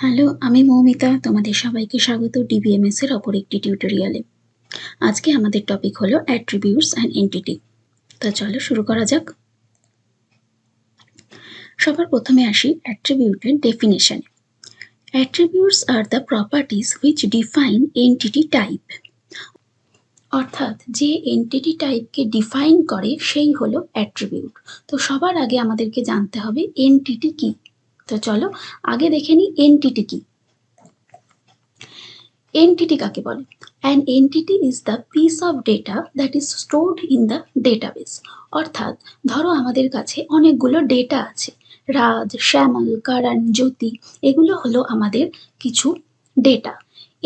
Hello, আমি মৌমিতা। তোমাদের সবাইকে স্বাগত ডিবিএমএস এর অপর একটি টিউটোরিয়ালে। আজকে আমাদের টপিক হলো অ্যাট্রিবিউটস অ্যান্ড এন্টিটি। তো চলো শুরু করা যাক। সবার প্রথমে আসি অ্যাট্রিবিউটের ডেফিনেশনে। Attributes are the properties which define entity type. অর্থাৎ যে এন্টিটি টাইপকে ডিফাইন করে সেই হলো অ্যাট্রিবিউট। তো সবার আগে আমাদেরকে জানতে হবে এন্টিটি কি। তো চলো আগে দেখে নিই এন্টিটি কি। এন্টিটি কাকে বলে? An entity is the piece of data that is stored in the database. অর্থাৎ ধরো আমাদের কাছে অনেকগুলো ডেটা আছে, রাজ, শ্যামল, কারণ, জ্যোতি, এগুলো হলো আমাদের কিছু ডেটা।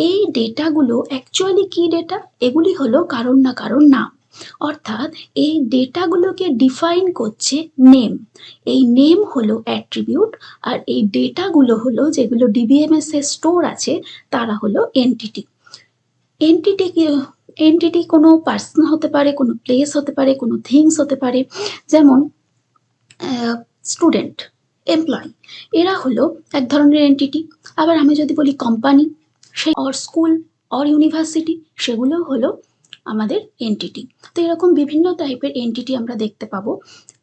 এই ডেটাগুলো অ্যাকচুয়ালি কি ডেটা? এগুলি হলো কারোর না কারোর নাম। অর্থাৎ এই ডেটাগুলোকে ডিফাইন করছে নেম। এই নেম হলো অ্যাট্রিবিউট, আর এই ডেটাগুলো হলো যেগুলো ডিবিএমএস এ স্টোর আছে তারা হলো এন্টিটি। এন্টিটি কোনো পার্সন হতে পারে, কোনো প্লেস হতে পারে, কোনো থিংস হতে পারে। যেমন স্টুডেন্ট, এমপ্লয়ি, এরা হলো এক ধরনের এন্টিটি। আবার আমি যদি বলি কোম্পানি, সেই অর স্কুল অর ইউনিভার্সিটি, সেগুলো হলো আমাদের এন্টিটি। তো এরকম বিভিন্ন টাইপের এন্টিটি আমরা দেখতে পাবো।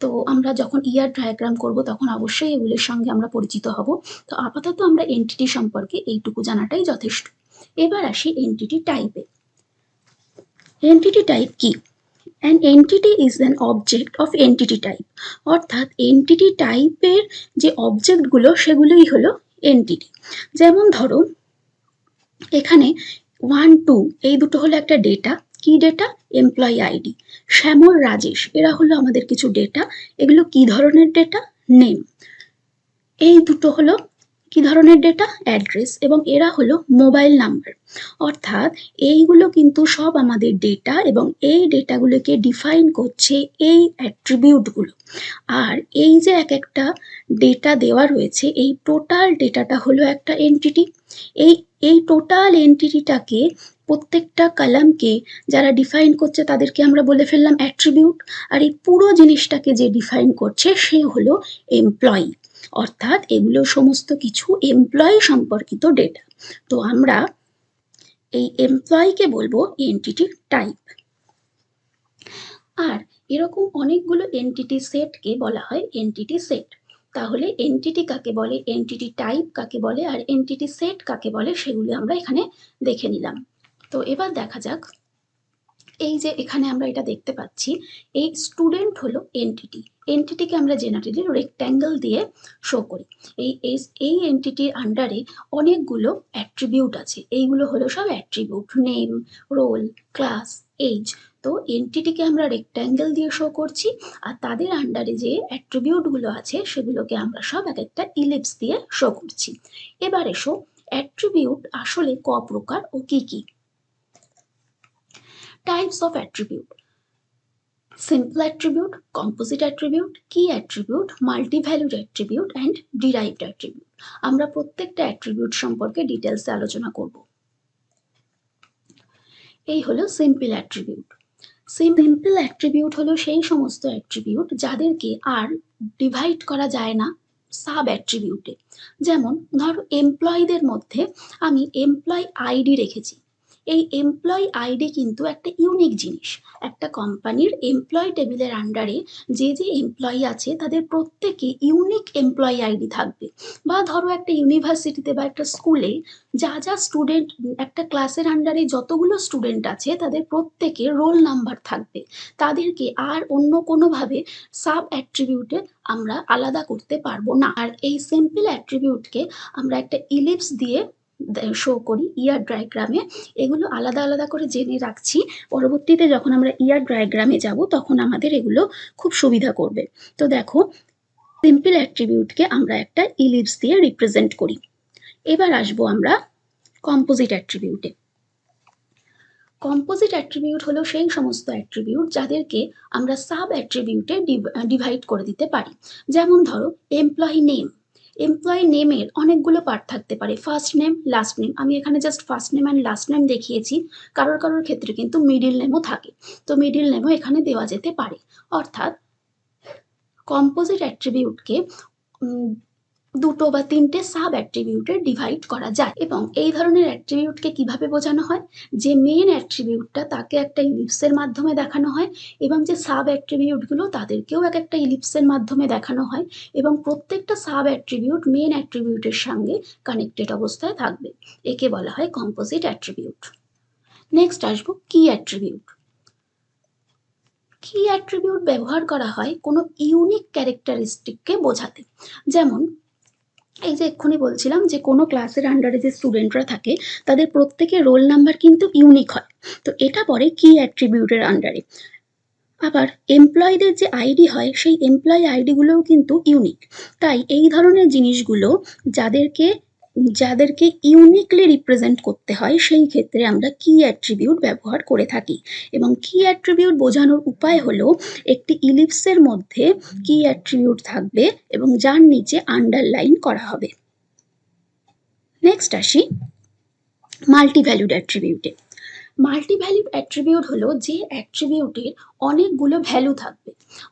তো আমরা যখন ইয়ার ডায়াগ্রাম করব তখন অবশ্যই এগুলির সঙ্গে আমরা পরিচিত হব। তো আপাতত আমরা এন্টিটি সম্পর্কে এইটুকু জানাটাই যথেষ্ট। এবার আসি এন্টিটি টাইপে। এন্টিটি টাইপ কি? An entity is an object of entity type. অর্থাৎ এন্টিটি টাইপের যে অবজেক্টগুলো সেগুলোই হলো এন্টিটি। যেমন ধরো এখানে 1, 2 এই দুটো হলো একটা ডেটা। কি data? Employee ID. Shyamal, Rajesh, এরা হলো আমাদের কিছু ডেটা। এগুলো কি ধরনের ডেটা? নেম। এই দুটো হলো কি ধরনের ডেটা? অ্যাড্রেস। এবং এরা হলো মোবাইল নাম্বার। অর্থাৎ এইগুলো কিন্তু সব আমাদের ডেটা, এবং এই ডেটাগুলোকে ডিফাইন করছে এই অ্যাট্রিবিউটগুলো। আর এই যে এক একটা ডেটা দেওয়া রয়েছে, এই টোটাল ডেটাটা হলো একটা এন্টিটি। এই এই টোটাল এন্টিটিটাকে, প্রত্যেকটা কলামকে যারা ডিফাইন করছে তাদেরকে আমরা বলে ফেললাম অ্যাট্রিবিউট। আর এই পুরো জিনিসটাকে যে ডিফাইন করছে সে হলো এমপ্লয়ি। অর্থাৎ এগুলো সমস্ত কিছু এমপ্লয়ি সম্পর্কিত ডেটা। তো আমরা এই এমপ্লয়িকে বলবো এন্টিটি টাইপ। আর এরকম অনেকগুলো এন্টিটি সেটকে বলা হয় এন্টিটি সেট। তাহলে এন্টিটি কাকে বলে, এন্টিটি টাইপ কাকে বলে, আর এন্টিটি সেট কাকে বলে, সেগুলো আমরা এখানে দেখে নিলাম। তো এবার দেখা যাক, এই যে এখানে আমরা এটা দেখতে পাচ্ছি, এই স্টুডেন্ট হলো এন্টিটি। এন্টিটিকে আমরা জেনারেলি রেক্ট্যাঙ্গেল দিয়ে শো করি। এই এন্টিটির আন্ডারে অনেকগুলো অ্যাট্রিবিউট আছে। এইগুলো হলো সব attribute, name, role, class, age. তো এন্টিটিকে আমরা রেক্ট্যাঙ্গেল দিয়ে শো করছি, আর তাদের আন্ডারে যে অ্যাট্রিবিউটগুলো আছে সেগুলোকে আমরা সব এক একটা ইলিপস দিয়ে শো করছি। এবার এসো অ্যাট্রিবিউট আসলে ক প্রকার ও কি কি। Types of attribute: simple attribute, composite attribute, key attribute, multi-valued attribute and derived attribute. আমরা প্রত্যেকটা অ্যাট্রিবিউট সম্পর্কে ডিটেলসে আলোচনা করব। এই হলো সিম্পল অ্যাট্রিবিউট। সিম্পল অ্যাট্রিবিউট হলো সেই সমস্ত অ্যাট্রিবিউট যাদেরকে আর ডিভাইড করা যায় না সাব অ্যাট্রিবিউটে। যেমন ধরো এমপ্লয়ীদের মধ্যে আমি এমপ্লয়ি আইডি রেখেছি। এই এমপ্লয়ি আইডি কিন্তু একটা ইউনিক জিনিস। একটা কোম্পানির এমপ্লয়ি টেবিলের আন্ডারে যে যে এমপ্লয়ি আছে তাদের প্রত্যেকে ইউনিক এমপ্লয়ি আইডি থাকবে। বা ধরো একটা ইউনিভার্সিটিতে বা একটা স্কুলে যা যা স্টুডেন্ট, একটা ক্লাসের আন্ডারে যতগুলো স্টুডেন্ট আছে তাদের প্রত্যেকের রোল নাম্বার থাকবে। তাদেরকে আর অন্য কোনোভাবে সাব অ্যাট্রিবিউটে আমরা আলাদা করতে পারবো না। আর এই সিম্পল অ্যাট্রিবিউটকে আমরা একটা ইলিপস দিয়ে শো করি ইয়ার ডায়াগ্রামে। এগুলো আলাদা আলাদা করে জেনে রাখছি, পরবর্তীতে যখন আমরা ইয়ার ডায়াগ্রামে যাব তখন আমাদের এগুলো খুব সুবিধা করবে। তো দেখো, সিম্পল অ্যাট্রিবিউটকে আমরা একটা ইলিপস দিয়ে রিপ্রেজেন্ট করি। এবার আসবো আমরা কম্পোজিট অ্যাট্রিবিউটে। কম্পোজিট অ্যাট্রিবিউট হলো সেই সমস্ত অ্যাট্রিবিউট যাদেরকে আমরা সাব অ্যাট্রিবিউটে ডিভাইড করে দিতে পারি। যেমন ধরো এমপ্লয়ি নেম। এমপ্লয়ি নেমের অনেকগুলো পার্ট থাকতে পারে, ফার্স্ট নেম, লাস্ট নেম। আমি এখানে just first name and last name দেখিয়েছি, কারোর কারোর ক্ষেত্রে কিন্তু মিডিল নেমও থাকে। তো মিডিল নেমও এখানে দেওয়া যেতে পারে। অর্থাৎ কম্পোজিট অ্যাট্রিবিউটকে দুটো বা তিনটে সাব অ্যাট্রিবিউটে ডিভাইড করা যায়। এবং এই ধরনের অ্যাট্রিবিউটকে কিভাবে বোঝানো হয়, যে মেন অ্যাট্রিবিউটটা তাকে একটা ইলিপসের মাধ্যমে দেখানো হয় এবং যে সাব অ্যাট্রিবিউটগুলো তাদেরকেও এক একটা ইলিপসের মাধ্যমে দেখানো হয় এবং প্রত্যেকটা সাব অ্যাট্রিবিউট মেন অ্যাট্রিবিউটের সঙ্গে কানেক্টেড অবস্থায় থাকবে। একে বলা হয় কম্পোজিট অ্যাট্রিবিউট। নেক্সট আসবো কি অ্যাট্রিবিউট। কি অ্যাট্রিবিউট ব্যবহার করা হয় কোনো ইউনিক ক্যারেক্টারিস্টিককে বোঝাতে। যেমন এই যে এক্ষুনি বলছিলাম যে কোনো ক্লাসের আন্ডারে যে স্টুডেন্টরা থাকে তাদের প্রত্যেকের রোল নাম্বার কিন্তু ইউনিক হয়, তো এটা পড়ে কি অ্যাট্রিবিউটের আন্ডারে। আবার এমপ্লয়ীদের যে আইডি হয় সেই এমপ্লয়ি আইডিগুলোও কিন্তু ইউনিক। তাই এই ধরনের জিনিসগুলো যাদেরকে যাদেরকে ইউনিকলি রিপ্রেজেন্ট করতে হয় সেই ক্ষেত্রে আমরা কি অ্যাট্রিবিউট ব্যবহার করে থাকি। এবং কি অ্যাট্রিবিউট বোঝানোর উপায় হলো একটি ইলিপসের মধ্যে কি অ্যাট্রিবিউট থাকবে এবং যার নিচে আন্ডারলাইন করা হবে। নেক্সট আসি মাল্টিভ্যালুড অ্যাট্রিবিউটে। মাল্টিভ্যালুড অ্যাট্রিবিউট হলো যে অ্যাট্রিবিউটের অনেকগুলো ভ্যালু থাকবে।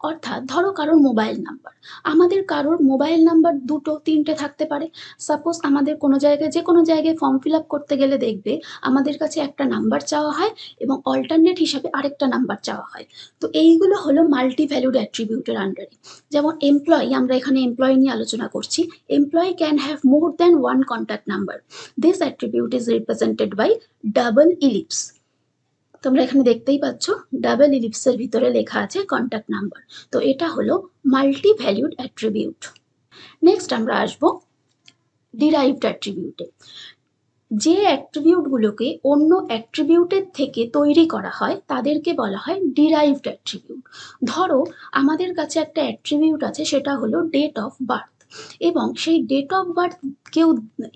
অর্থাৎ ধরো কারোর মোবাইল নাম্বার, আমাদের কারোর মোবাইল নাম্বার দুটো তিনটে থাকতে পারে। সাপোজ আমাদের কোনো জায়গায় যে কোনো জায়গায় ফর্ম ফিল আপ করতে গেলে দেখবে আমাদের কাছে একটা নাম্বার চাওয়া হয় এবং অল্টারনেট হিসাবে আরেকটা নাম্বার চাওয়া হয়। তো এইগুলো হলো মাল্টিভ্যালুড অ্যাট্রিবিউটের আন্ডারে। যেমন এমপ্লয়ি, আমরা এখানে এমপ্লয়ি নিয়ে আলোচনা করছি। Employee can have more than one contact number. This attribute is represented by double ellipse. তোমরা এখানে দেখতেই পাচ্ছ ডাবল ইলিপসের ভিতরে লেখা আছে কন্ট্যাক্ট নাম্বার। তো এটা হলো মাল্টি ভ্যালুড অ্যাট্রিবিউট। নেক্সট আমরা আসবো ডিরাইভড অ্যাট্রিবিউটে। যে অ্যাট্রিবিউটগুলোকে অন্য অ্যাট্রিবিউটের থেকে তৈরি করা হয় তাদেরকে বলা হয় ডিরাইভড অ্যাট্রিবিউট। ধরো আমাদের কাছে একটা অ্যাট্রিবিউট আছে, সেটা হলো ডেট অফ বার্থ, এবং সেই ডেট অফ বার্থ কেউ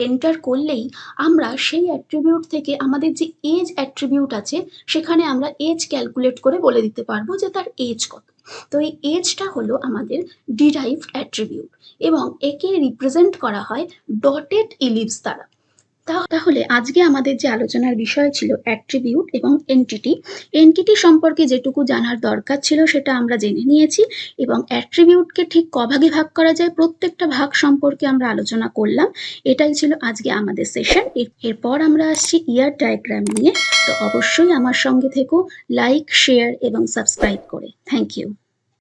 এন্টার করলেই আমরা সেই অ্যাট্রিবিউট থেকে আমাদের যে এজ অ্যাট্রিবিউট আছে সেখানে আমরা এজ ক্যালকুলেট করে বলে দিতে পারবো যে তার এজ কত। তো এই এজটা হলো আমাদের ডিরাইভড অ্যাট্রিবিউট এবং একে রিপ্রেজেন্ট করা হয় ডটেড ইলিপস দ্বারা। তাহলে আজকে আমাদের যে আলোচনার বিষয় ছিল অ্যাট্রিবিউট এবং এন্টিটি। এন্টিটি সম্পর্কে যেটুকু জানার দরকার ছিল সেটা আমরা জেনে নিয়েছি এবং অ্যাট্রিবিউটকে ঠিক কভাগে ভাগ করা যায় প্রত্যেকটা ভাগ সম্পর্কে আমরা আলোচনা করলাম। এটাই ছিল আজকে আমাদের সেশন। এরপর আমরা আসছি ইয়ার ডায়াগ্রাম নিয়ে। তো অবশ্যই আমার সঙ্গে থেকো, লাইক, শেয়ার এবং সাবস্ক্রাইব করে। Thank you.